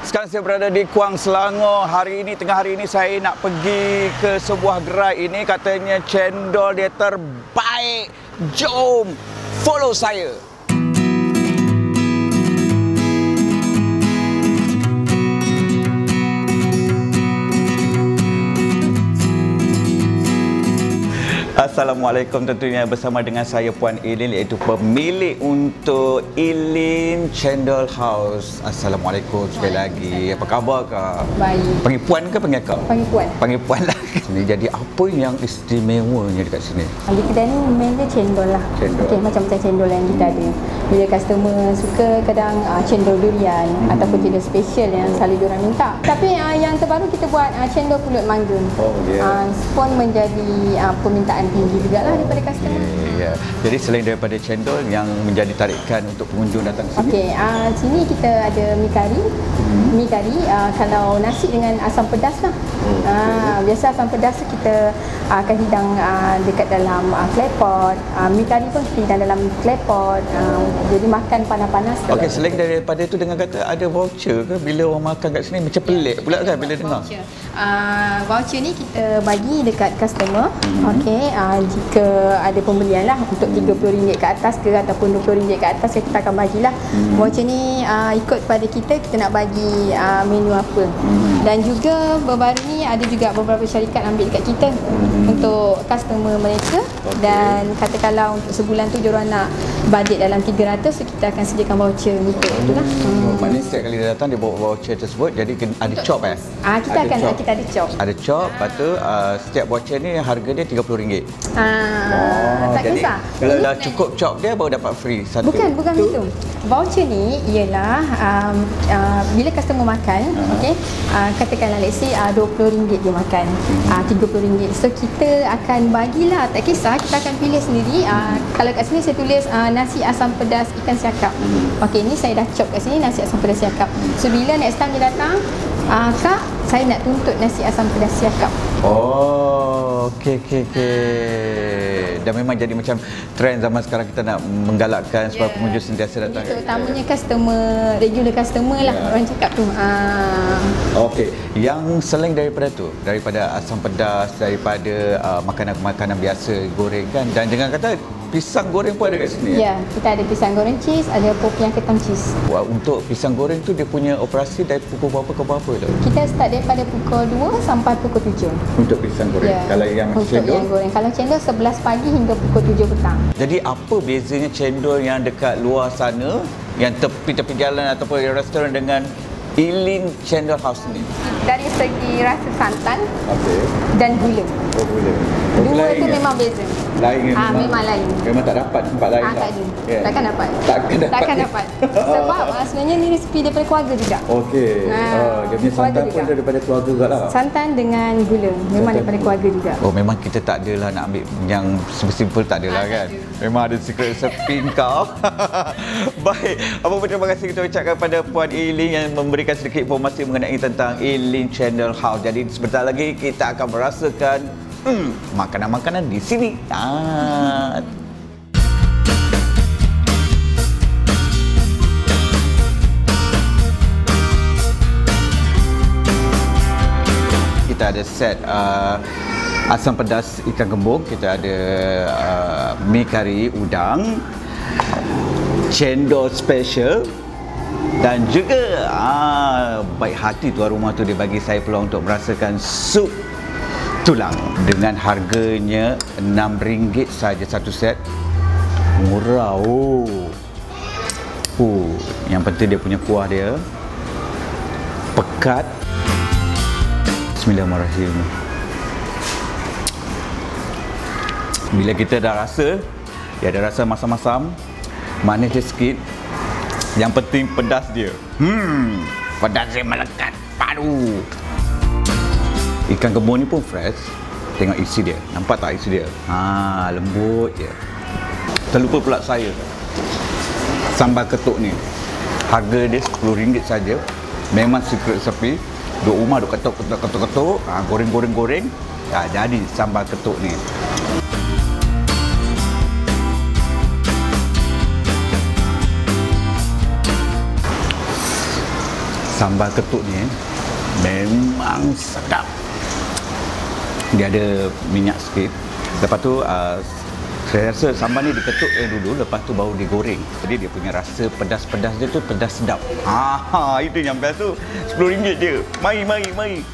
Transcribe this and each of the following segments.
Sekarang saya berada di Kuang Selangor. Tengah hari ini saya nak pergi ke sebuah gerai ini. Katanya cendol dia terbaik. Jom, follow saya. Assalamualaikum, tentunya bersama dengan saya Puan Eileen, iaitu pemilik untuk Eileen Cendol House. Assalamualaikum sekali lagi. Apa khabar Kak? Baik. Panggil Puan ke panggil Kak? Panggil Puan. Panggil Puan lah. Jadi apa yang istimewanya dekat sini? Di kedai ni mainnya cendol lah. Cendol. Okey, macam-macam cendol yang kita ada. Bila customer suka, kadang cendol durian ataupun cendol special yang selalu diorang minta. Tapi yang terbaru kita buat cendol pulut mangga. Oh, yeah. Pun menjadi permintaan tinggi jugalah daripada customer. Ya. Jadi selain daripada cendol yang menjadi tarikan untuk pengunjung datang sini. Okey, sini kita ada mi kari. Mi kari kalau nasi dengan asam pedas lah. Biasa asam pedas kita akan hidang dekat dalam claypot. Mi kari pun kita hidang dalam claypot. Jadi makan panas-panas. Okey, selain daripada itu, dengan kata ada voucher ke bila orang makan kat sini? Macam pelik pula kan bila dengar. Voucher ni kita bagi dekat customer. Okey, jika ada pembelian lah untuk RM30 ke atas ke ataupun RM20 ke atas, kita akan bagilah. Voucher ni ikut pada kita nak bagi menu apa. Dan juga baru ni ada juga beberapa syarikat ambil dekat kita untuk customer mereka. Dan katakanlah untuk sebulan tu diorang nak bajet dalam 300, so kita akan sediakan voucher untuk itulah. Maknanya setiap kali dia datang dia bawa voucher tersebut, jadi ada chop kita ada chop. Ada chop, lepas tu setiap voucher ni harga dia RM30. Tak jadi kisah. Kalau dah cukup chop dia baru dapat free satu. Bukan itu. Voucher ni ialah bila customer makan, okey, katakanlah let's say RM20 dia makan, RM30. So kita akan bagilah, tak kisah, kita akan pilih sendiri. Kalau kat sini saya tulis nasi asam pedas ikan siakap. Okey, ni saya dah chop kat sini nasi asam pedas siakap. So bila next time dia datang, Kak, saya nak tuntut nasi asam pedas siakap. Oh, okey. Dan memang jadi macam trend zaman sekarang, kita nak menggalakkan supaya pengunjung sentiasa datang. Terutamanya regular customer lah, orang cakap tu. Okey, yang selain daripada tu, daripada asam pedas, daripada makanan-makanan biasa goreng kan, dan dengan kata pisang goreng pun ada kat sini. Ya, kita ada pisang goreng cheese, ada popiah ketam cheese. Wah, untuk pisang goreng tu dia punya operasi dari pukul berapa ke berapa tu? Kita start daripada pukul 2 sampai pukul 7. Untuk pisang goreng. Ya, kalau yang cendol? Yang goreng. Kalau cendol 11 pagi hingga pukul 7 petang. Jadi apa bezanya cendol yang dekat luar sana, yang tepi-tepi jalan ataupun restoran, dengan Eileen Cendol House ni? Dari segi rasa santan dan gula. Oh, gula. Dua tu memang beza. Lain memang lain. Memang tak dapat tempat lain. Tak ada. Yeah. Takkan dapat. Takkan dapat. Sebab sebenarnya ni resipi daripada keluarga juga. Okey. Dia punya santan pun daripada keluarga juga lah. Santan dengan gula memang daripada keluarga juga. Oh, memang kita tak adalah nak ambil yang simple tak adalah kan. Memang ada secret recipe kau. Baik. Apa pun terima kasih kita ucapkan kepada Puan Eileen yang memberikan sedikit informasi mengenai tentang Eileen Cendol House. Jadi sebentar lagi kita akan merasakan makanan-makanan di sini. Kita ada set asam pedas ikan kembung, kita ada mi kari udang, cendol special, dan juga baik hati tuan rumah tu dia bagi saya peluang untuk merasakan sup tulang dengan harganya RM6 saja satu set. Murah. Yang penting dia punya kuah dia pekat. Bismillahirrahmanirrahim. Bila kita dah rasa, dia ada rasa masam-masam, manis dia sikit. Yang penting pedas dia. Pedas dia melekat padu. Ikan kembung ni pun fresh. Tengok isi dia. Nampak tak isi dia? Lembut je. Terlupa pula saya. Sambal ketuk ni. Harga dia RM10 saja. Memang secret recipe. Duk rumah duk ketuk. Goreng. Jadi sambal ketuk ni. Sambal ketuk ni memang sedap. Dia ada minyak sikit. Lepas tu saya rasa sambal ni diketuk dulu, lepas tu baru digoreng. Jadi dia punya rasa pedas-pedas dia tu pedas sedap. Itu yang best tu. RM10 je. Mari.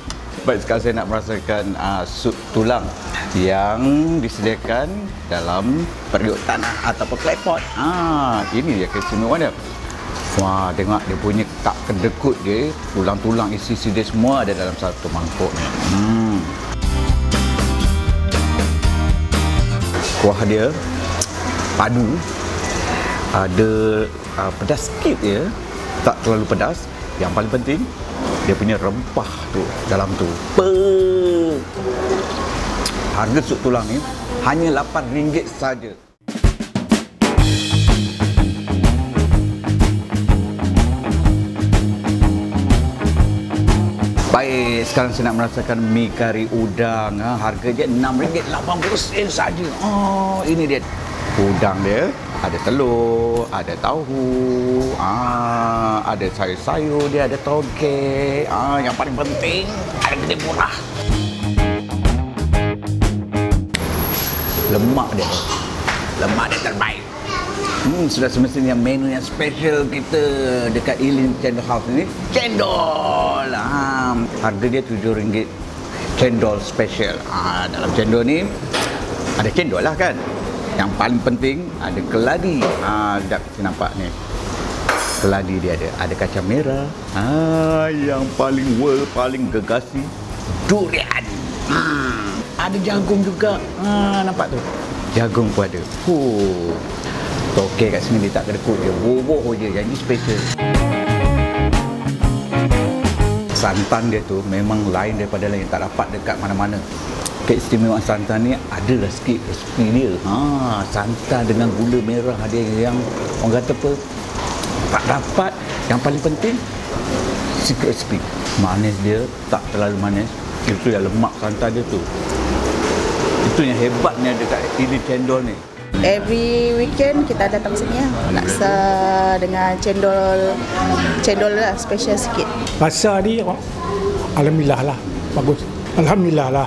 Baik, sekarang saya nak merasakan sup tulang yang disediakan dalam periuk tanah ataupun clay pot. Ini dia keistimewaan dia. Wah, tengok dia punya tak kedekut dia, tulang-tulang isi dia semua ada dalam satu mangkuk ni. Kuah dia padu, ada pedas sikit je, tak terlalu pedas. Yang paling penting dia punya rempah tu dalam tu. Harga sup tulang ni hanya RM8 saja. Baik, sekarang saya nak merasakan mi kari udang. Harga dia RM6.80 saja. Ini dia. Udang dia ada telur, ada tahu, ada sayur-sayur dia, ada toge. Yang paling penting harga dia murah. Lemak dia terbaik. Sudah semestinya menu yang special kita dekat Eileen Cendol House ni, cendol. Harga dia RM7 cendol special. Dalam cendol ni ada cendol lah kan. Yang paling penting ada keladi. Sekejap kita nampak ni. Keladi dia ada kacang merah. Yang paling paling gegasi, durian. Ada jagung juga. Nampak tu? Jagung pun ada. Toke kat sini dia tak kedekut, dia boboh je, jadi special. Santan dia tu memang lain daripada lain, tak dapat dekat mana-mana. Keistimewaan santan ni adalah sikit resipi dia. Santan dengan gula merah dia yang orang kata apa, tak dapat. Yang paling penting secret recipe. Manis dia tak terlalu manis. Itu yang lemak santan dia tu. Itu yang hebatnya dekat Eileen Cendol ni. Every weekend kita datang sini laksa dengan cendol lah, special sikit. Rasa ni alhamdulillah lah, bagus. Alhamdulillah lah.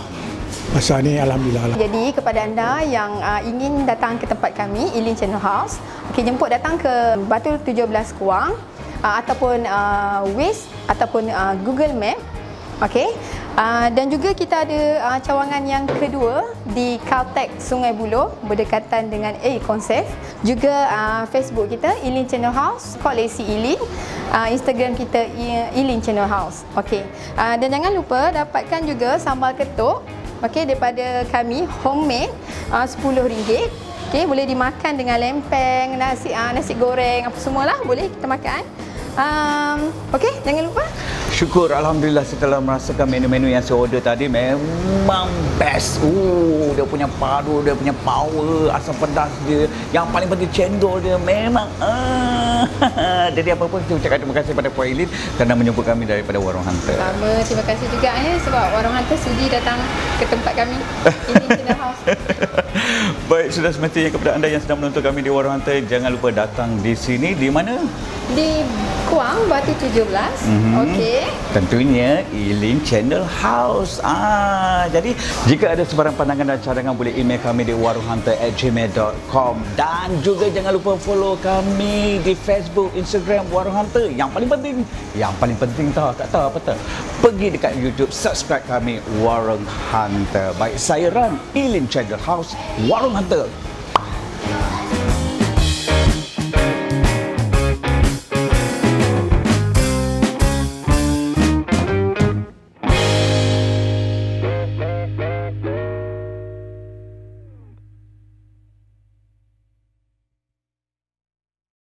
Rasa ni alhamdulillah lah. Jadi kepada anda yang ingin datang ke tempat kami, Eileen Cendol House, jemput datang ke Batu 17 Kuang ataupun Waze ataupun Google Map. Dan juga kita ada cawangan yang kedua di Caltex Sungai Buloh berdekatan dengan Concept. Juga Facebook kita Eileen Cendol House, call AC Eileen. Instagram kita Eileen Cendol House. Dan jangan lupa dapatkan juga sambal ketuk daripada kami, homemade, RM10. Boleh dimakan dengan lempeng, nasi goreng, apa semualah boleh kita makan. Jangan lupa. Syukur, alhamdulillah setelah merasakan menu-menu yang saya order tadi memang best. Dia punya padu, dia punya power, asam pedas dia. Yang paling penting cendol dia memang. Jadi apa-apa kita ucapkan terima kasih pada Puan Eileen kerana menjemput kami daripada Warung Hunter. Sama, terima kasih juga sebab Warung Hunter sudi datang ke tempat kami, Eileen Cendol House. Baik, sudah semestinya kepada anda yang sedang menonton kami di Warung Hunter, jangan lupa datang di sini. Di mana? Di Kuang, Batu 17. Tentunya Eileen Cendol House. Jadi jika ada sebarang pandangan dan cadangan boleh email kami di warunghunter@gmail.com. Dan juga jangan lupa follow kami di Facebook, Instagram Warung Hunter. Yang paling penting tak tahu apa tak, pergi dekat YouTube, subscribe kami Warung Hunter. Baik, saya Ran, Eileen Cendol House, Warung Hunter.